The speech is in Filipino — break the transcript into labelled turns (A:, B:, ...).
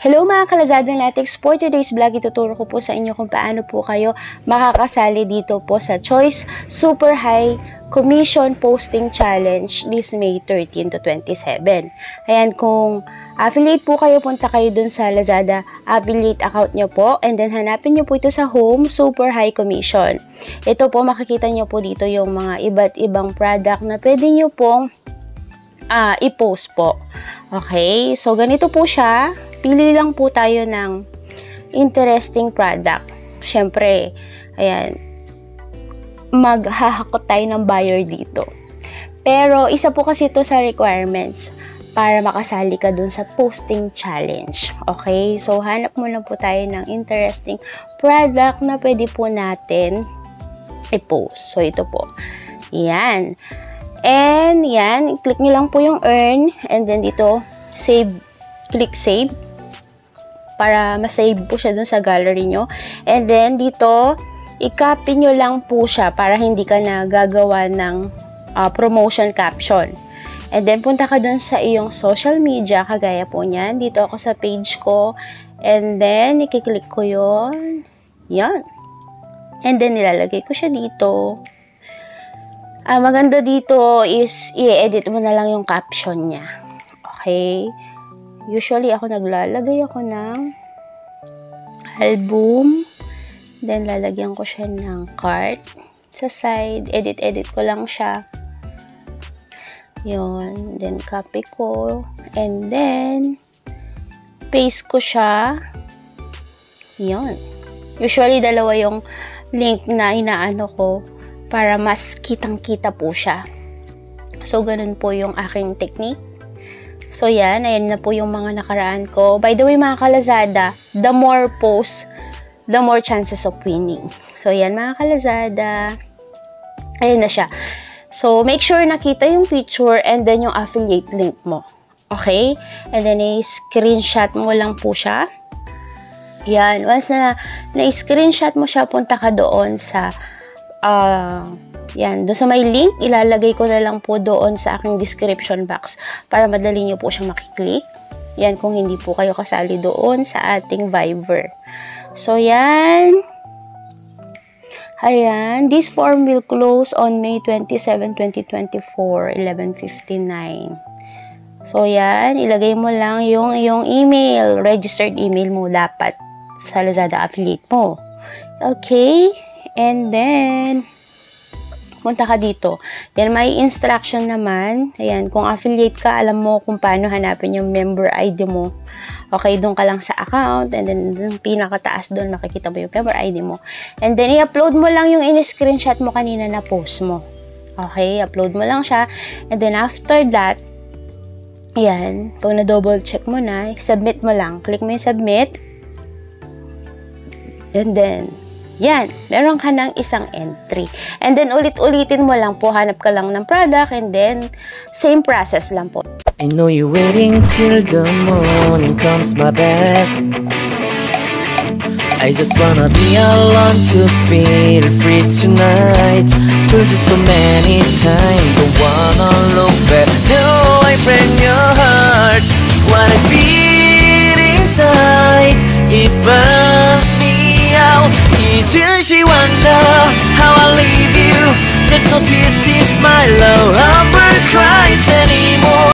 A: Hello mga kalazada Latex, for today's vlog ituturo ko po sa inyo kung paano po kayo makakasali dito po sa Choice Super High Commission Posting Challenge this May 13 to 27. Ayan, kung affiliate po kayo, punta kayo dun sa Lazada affiliate account nyo po, and then hanapin nyo po ito sa Home Super High Commission. Ito po, makikita nyo po dito yung mga iba't ibang product na pwede nyo pong i-post po. Okay, so ganito po siya. Pili lang po tayo ng interesting product. Siyempre, ayan, maghahakot tayo ng buyer dito. Pero, isa po kasi ito sa requirements para makasali ka dun sa posting challenge. Okay? So, hanap muna po tayo ng interesting product na pwede po natin i-post. So, ito po. Yan. And, yan. Click nyo lang po yung earn. And then, dito, save. Click save. Para masave po siya dun sa gallery nyo. And then, dito, i-copy nyo lang po siya para hindi ka na gagawa ng promotion caption. And then, punta ka dun sa iyong social media, kagaya po niyan. Dito ako sa page ko. And then, i-click ko yun. Yan. And then, nilalagay ko siya dito. Maganda dito is, i-edit mo na lang yung caption niya. Okay? Usually, ako naglalagay ako ng album. Then, lalagyan ko siya ng cart. Sa side, edit ko lang siya. Yun. Then, copy ko. And then, paste ko siya. Yun. Usually, dalawa yung link na inaano ko para mas kitang-kita po siya. So, ganun po yung aking technique. So, yan. Ayan na po yung mga nakaraan ko. By the way, mga kalazada, the more posts, the more chances of winning. So, yan mga kalazada. Ayan na siya. So, make sure nakita yung picture and then yung affiliate link mo. Okay? And then, i-screenshot mo lang po siya. Yan. Once na na-screenshot mo siya, punta ka doon sa yan, doon sa may link, ilalagay ko na lang po doon sa aking description box para madali nyo po siyang makiklik. Yan, kung hindi po kayo kasali doon sa ating Viber. So, yan. Ayan, this form will close on May 27, 2024, 11:59. So, yan, ilagay mo lang yung email, registered email mo dapat sa Lazada affiliate mo. Okay, and then, punta ka dito. Yan, may instruction naman. Ayan, kung affiliate ka, alam mo kung paano hanapin yung member ID mo. Okay, doon ka lang sa account. And then, yung pinakataas doon, makikita mo yung member ID mo. And then, i-upload mo lang yung in-screenshot mo kanina na post mo. Okay, upload mo lang siya. And then, after that, ayan, pag na-double check mo na, submit mo lang. Click mo yung submit. And then, yan, meron ka ng isang entry. And then, ulit-ulitin mo lang po, hanap ka lang ng product, and then, same process lang po.
B: I know you're waiting till the morning comes my bed. I just wanna be alone to feel free tonight. Told you so many times, don't wanna look back. Do I break your heart? What I feel inside, it burns me out. Just she wonder how I leave you. There's no tears, this my love.